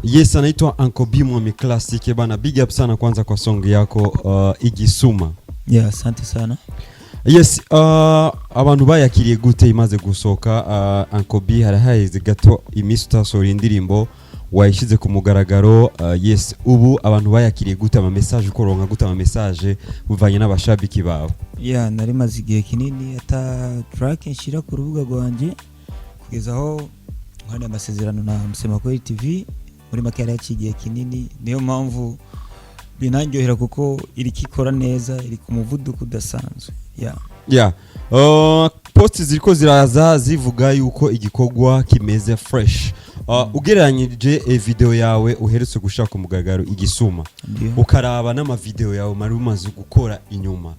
Yes, anaitwa Uncle B Mwami Classic bana. Big up sana kwanza kwa song yako Igisuma. Yeah, asante sana. Yes, abantu bayakiriye gute imaze gusoka Uncle B harahaye gato imista sori indirimbo wayishize ku mugaragaro. Yes, ubu abantu bayakiriye gute ama message ukoronka gute ama message buvanye n'abashabiki bawe? Yeah, nari maze igihe kinini ata track nshira ku rubuga rwanje kugeza aho nkana amasezerano na Msemakweli TV muri make yari yacigiye kinini, niyo mpamvu binanyohera kuko iri kikora neza, iri ku muvuduko udasanzwe. Yeah. Post ziriko ziraza zivuga yuko igikogwa kimeze fresh. Ugereranyije video yawe uheretse gushaka umugaragaro Igisuma, ukaraba n'ama video yawe mari umaze gukora inyuma.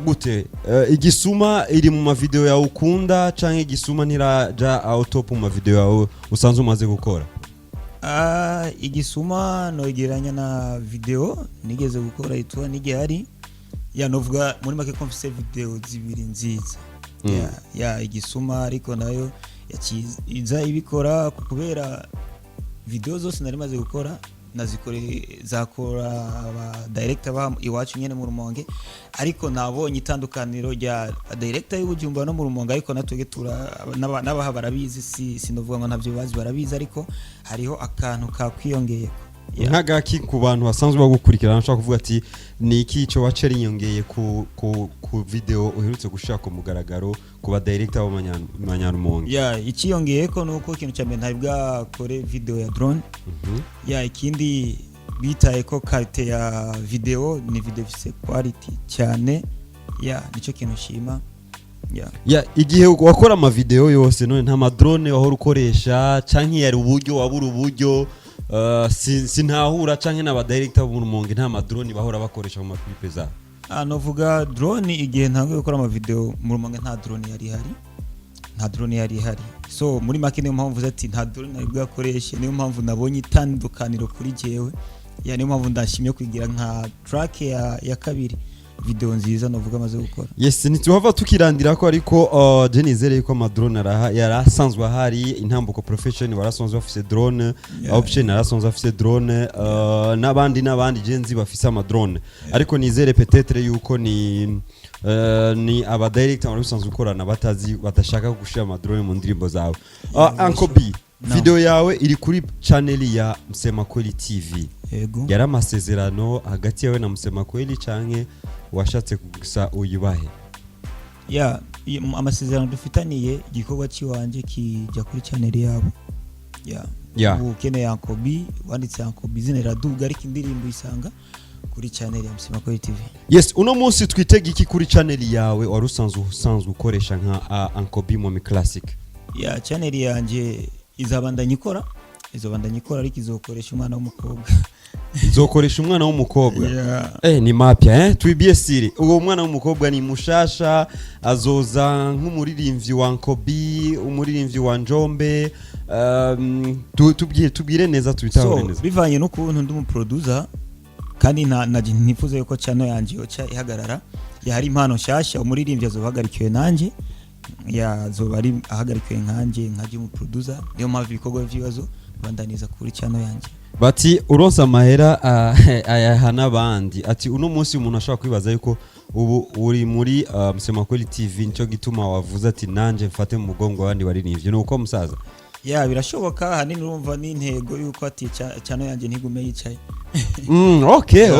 Gute Igisuma iri mu ma video yawe ukunda canke Igisuma ntiraja out top mu ma video yawe usanzwe umaze gukora? Igisuma no igeranya na video nigeze gukora itwa nigihari. Novuga muri make ko mfise video zibiri nziza. Igisuma ariko nayo yakiza ibikora kubera video zose nari maze gukora nazikore zakora aba director ba iwacu nyene mu Rumonge, ariko nabonye itandukaniro rya director y'Ubujumba no mu Rumonge, ariko natwege n'abaha barabizi, sinovuga ngo ntavyo bazi barabizi, ariko hariho akantu ka kwiyongeye nkagaki ku bantu basanzwe bagukurikirana nshaka kuvuga ati ni iki cyo waceri nyongeye ku video uherutse gushaka umugaragaro ku ba director b'Amanyarumonge? Ikiyongeye ko nuko ikintu cyane ntari bwakore video ya drone. Ikindi bitaye ko quality ya video ni video ifise quality cyane. Nico kintu shima. Igihe wakora ama video yose none nta ma drone wahora ukoresha canke yari uburyo wabura uburyo sinahura canke n'aba director bo mu Rumonge nta ma drone bahora bakoresha mu clip za? Novuga drone igihe ntangiye gukora ama video mu Rumonge nta drone yari hari. So muri make niyo mpamvu ati nta drone nari bwakoreshe, niyo mpamvu nabonye itandukaniro kuri jewe. Niyo mpamvu ndashimye kugira nka track ya kabiri video nziza novuga amaze gukora. Yes, nituhava tukirandira ko ariko Jenizere ko ama drone yarasanzwe hari intambuko profession warasanzwe bafise drone, option yarasanzwe bafise drone, nabandi genzi bafise ama drone, ariko nizere peut-être yuko ni aba director bari basanzwe ukorana batashaka gushira ama drone mu ndirimbo zawe. Uncle B, video yawe iri kuri channel ya Msemakweli TV. Yari amasezerano hagati yawe na Msemakweli canke washatse gusa uyubahe? Amasezerano dufitaniye igikorwa ciwanje kijya kuri channel yabo. Ukene ya Uncle B wanditse Uncle B zine raduga, ariko indirimbo isanga kuri channel ya Msemakweli TV. Yes, uno munsi twitega iki kuri channel yawe warusanzwe ukoresha nka Uncle B Mwami Classic? Channel yanje izobandanya ikora ariko izokoresha umwana w'umukobwa. Izokoresha umwana w'umukobwa? Ni mapya twibie siri. Uwo mwana w'umukobwa ni mushasha, azoza nk'umuririmbyi wa Uncle B, umuririmbyi wa Njombe, tubwire neza tubitaho neza. Bivanye n'ukuntu ndi mu producer kandi ntifuza yuko channel yanje yoca ihagarara. Hari impano nshasha, umuririmbyi azohagarikiwe nanje, azoba ari ahagarikiwe nkanje mu producer. Niyo mpamvu ibikorwa by'ibibazo bandaniza kuri channel yanje. Bati uronsa mahera ayahana bandi. Ati uno munsi umuntu ashaka kwibaza yuko ubu uri muri Msemakweli TV, nico gituma wavuze ati nanje mfate mu mugongo abandi bari nivyo. Nuko musaza? Birashoboka hanini urumva n'intego yuko ati channel yanje ntigume yicaye.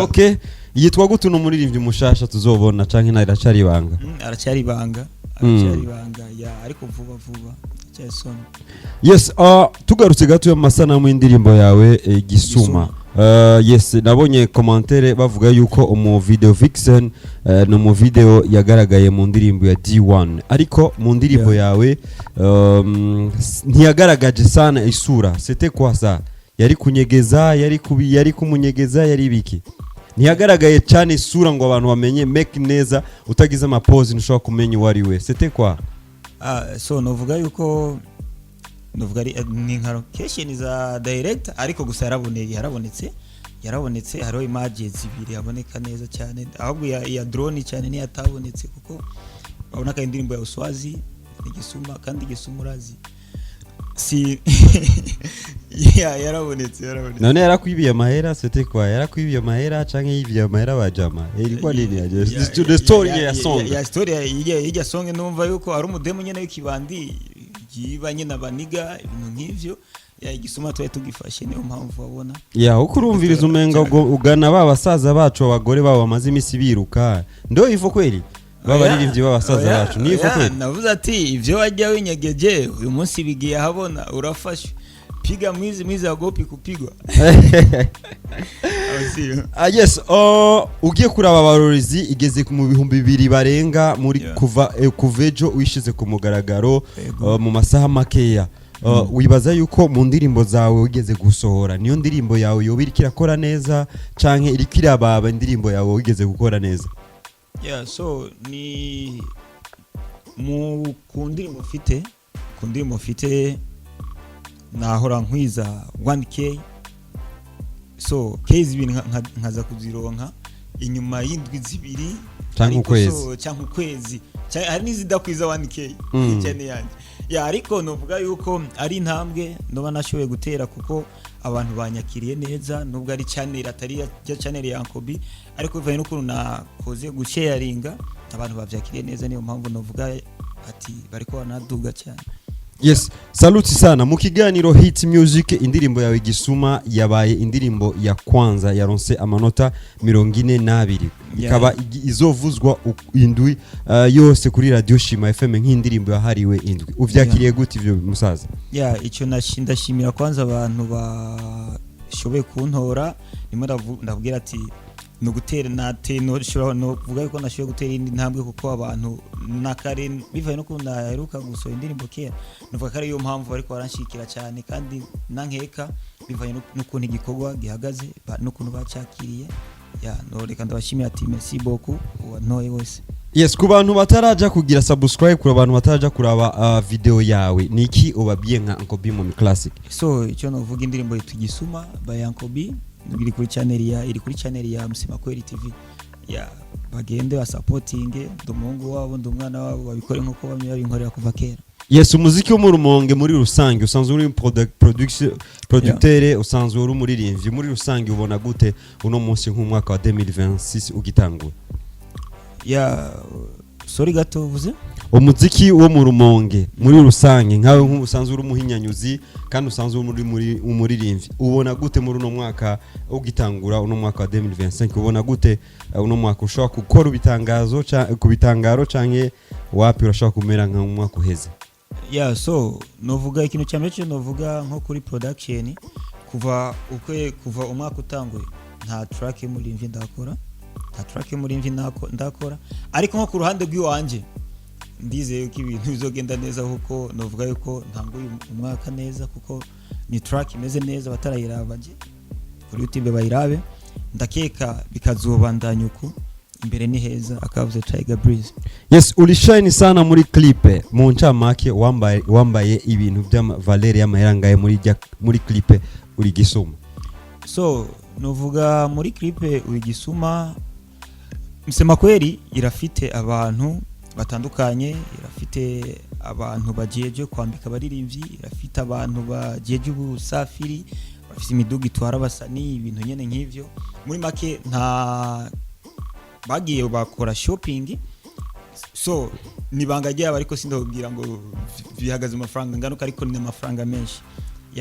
Okay. Yitwa gute no muririmbyi mushasha tuzobona canke na iracari banga? Aracari banga. Ariko vuba cyesona. Yes, tugarutse gato y'amasanamu y'indirimbo yawe Igisuma. Yes, nabonye commentaire bavuga yuko umu video vixen no mu video yagaragaye mu ndirimbo ya D1, ariko mu ndirimbo yawe ntiyagaragaje sana isura. C'était quoi ça? Yari kunyegeza, yari kumunyegeza, yari biki? Ntiyagaragaye cyane isura ngo abantu bamenye make neza, utagize ama pose ntushobora kumenya wari we. C'était quoi? So novuga yuko ni nka location za direct, ariko gusa yarabonetse hariho images zibiri yaboneka neza cyane, ahubwo ya drone cyane ni yatabonetse kuko babona ka indirimbo ya Uswazi Igisuma, kandi Igisuma urazi si yarabonetse none yarakwibiye amahera c'était quoi yarakwibiye amahera canke yibiye amahera bajama ilikuwa nini yaje the story ya song ya story ya song numva yuko ari umudemo nyene w'ikibandi yiba nyene abaniga ibintu nk'ivyo ya igisuma twaye tugifashe niyo mpamvu wabona ya ukurumviriza umenga ugana basaza bacu abagore babo bamaze imisi biruka ndo ivo kweli babaririmbyi babasaza bacu ni ivo kweli navuze ati ivyo wajya winyegeje uyu munsi bigiye habona urafashwe piga mwizi agopi kupigwa yes ugiye kuraba abarorizi igeze mu bihumbi 2 barenga muri kuvejo wishize ku mugaragaro mu masaha makeya wibaza yuko mu ndirimbo zawe wigeze gusohora niyo ndirimbo yawe yoba iri kirakora neza canke iri kirababa indirimbo yawe wigeze gukora neza so ni mu kundirimbo mfite nahora nkwiza 1k so case ibintu nkaza kuzironka inyuma y'indwi zibiri cyangwa ukwezi hari nizidakwiza 1k cyane yanjye ariko novuga yuko ari intambwe ndoba nashoboye gutera kuko abantu banyakiriye neza nubwo ari channel atari ya channel ya Ankobi ariko bivaye n'ukuntu nakoze gusharinga abantu bavyakiriye neza niyo mpamvu novuga ati bariko banaduga cyane. Yes, saluti sana. Mu kiganiro Hit Music indirimbo yawe Gisuma yabaye indirimbo ya kwanza yaronse amanota 42. Ikaba izovuzwa indwi yose kuri Radio Shima FM nk'indirimbo yahariwe indwi. Uvyakiriye gute ivyo musaza? Ico ndashimira kwanza abantu bashoboye kuntora nimwe ndavugira ati no gutera no shobora no kuvuga yuko nashoboye gutera indi ntambwe kuko abantu nakare bivaye no kunda heruka gusohora indirimbo kera nuvuga kare yo mpamvu ariko baranshikira cyane kandi nankeka bivaye no kuntu igikorwa gihagaze no kuntu bacakiriye no reka ndabashimira ati merci beaucoup wantoye wese. Yes, ku bantu bataraja kugira subscribe kuri abantu bataraja kuraba video yawe niki ubabwiye nka Ankobi mu classic? So icyo novuga indirimbo Gisuma by Ankobi iri kuri channel ya Msema Kweli TV bagende wa supporting ndumungu wabo ndumwana wabo babikore nkuko bamwe babinkorera kuva kera. Yes, umuziki wo mu Rumonge muri rusange usanzwe uri producteur usanzwe uri umuririmbyi muri rusange ubona gute uno munsi nk'umwaka wa 2026 ugitangura? Sorry gato uvuze umuziki wo mu Rumonge muri rusange nkawe nk'usanzwe uri umuhinyanyozi kandi usanzwe muri umuririmbyi ubona gute muri uno mwaka ugitangura uno mwaka wa 2025 ubona gute uno mwaka ushobora gukora ubitangazo kubitangaro canke wapi urashobora kumera nka umwaka uheze? So novuga ikintu cyane cyo novuga nko kuri production kuva umwaka utanguye nta track y'umuririmbyi ndakora ariko nko ku ruhande rw'iwanje ndizeye ko ibintu bizogenda neza kuko novuga yuko ntanguye umwaka neza kuko ni track imeze neza batarayirabaje kuri YouTube bayirabe ndakeka bikazobandanya uko imbere ni heza akavuze Tiger Breeze. Yes, ulishine sana muri clip mu ncamake wambaye ibintu bya Valeria Maherangaye muri clip uri Gisuma. So novuga muri clip uri Gisuma Msema Kweli irafite abantu batandukanye, irafite abantu bajeje kwambika baririmbyi, irafite abantu bajeje ubusafiri, bafite imiduga itwara abasani ibintu nyene nk'ivyo. Muri make nta bagiye bakora shopping, so nibanga ryaba ariko sindabwira ngo bihagaze amafaranga nganuka ariko ni amafaranga menshi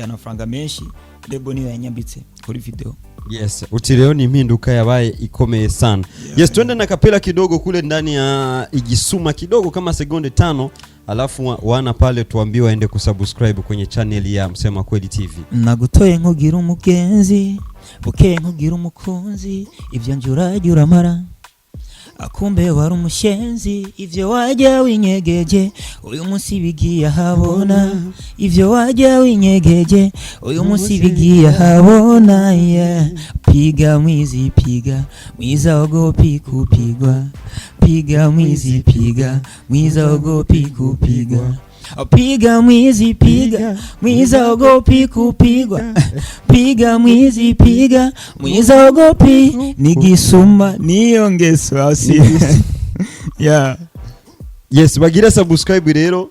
amafaranga menshi lebo niyo yanyambitse kuri video. Yes, utireo ni impinduka yabaye ikomeye sana. Yes, twende na kapela kidogo kule ndani ya Igisuma kidogo kama sekunde 5 alafu wana pale tuambiwe waende kusubscribe kwenye channel ya Msema Kweli TV. Nagutoye nkugira umugenzi, bukeye nkugira umukunzi, ivyo njura mara. Akumbe wari umushenzi, ivyo wajya winyegeje, uyu munsi bigiye habona. Ivyo wajya winyegeje, uyu munsi bigiye habona. Piga mwizi piga, mwiza ogopi kupigwa. Piga mwizi piga, mwiza ogopi kupigwa. Piga mwizi piga, mwiza ogopi kupigwa. Piga mwizi piga, mwiza ogopi. Ni Gisuma niyo ngeso asi. Yes, bagira subscribe rero.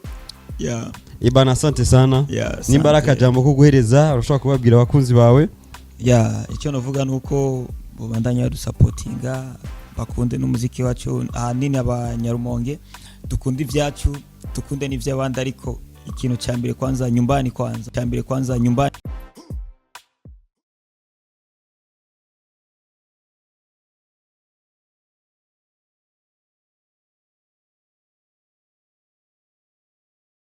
Ibana asante sana. Nimbaraka jambo ko guhereza urashobora kubabwira abakunzi bawe. Icyo navuga nuko bandanya supportinga bakunde n'umuziki wacu ahanini abanyarumonge dukunde ivyacu dukunde n'ivy'abandi ariko ikintu cyambere kwanza nyumbani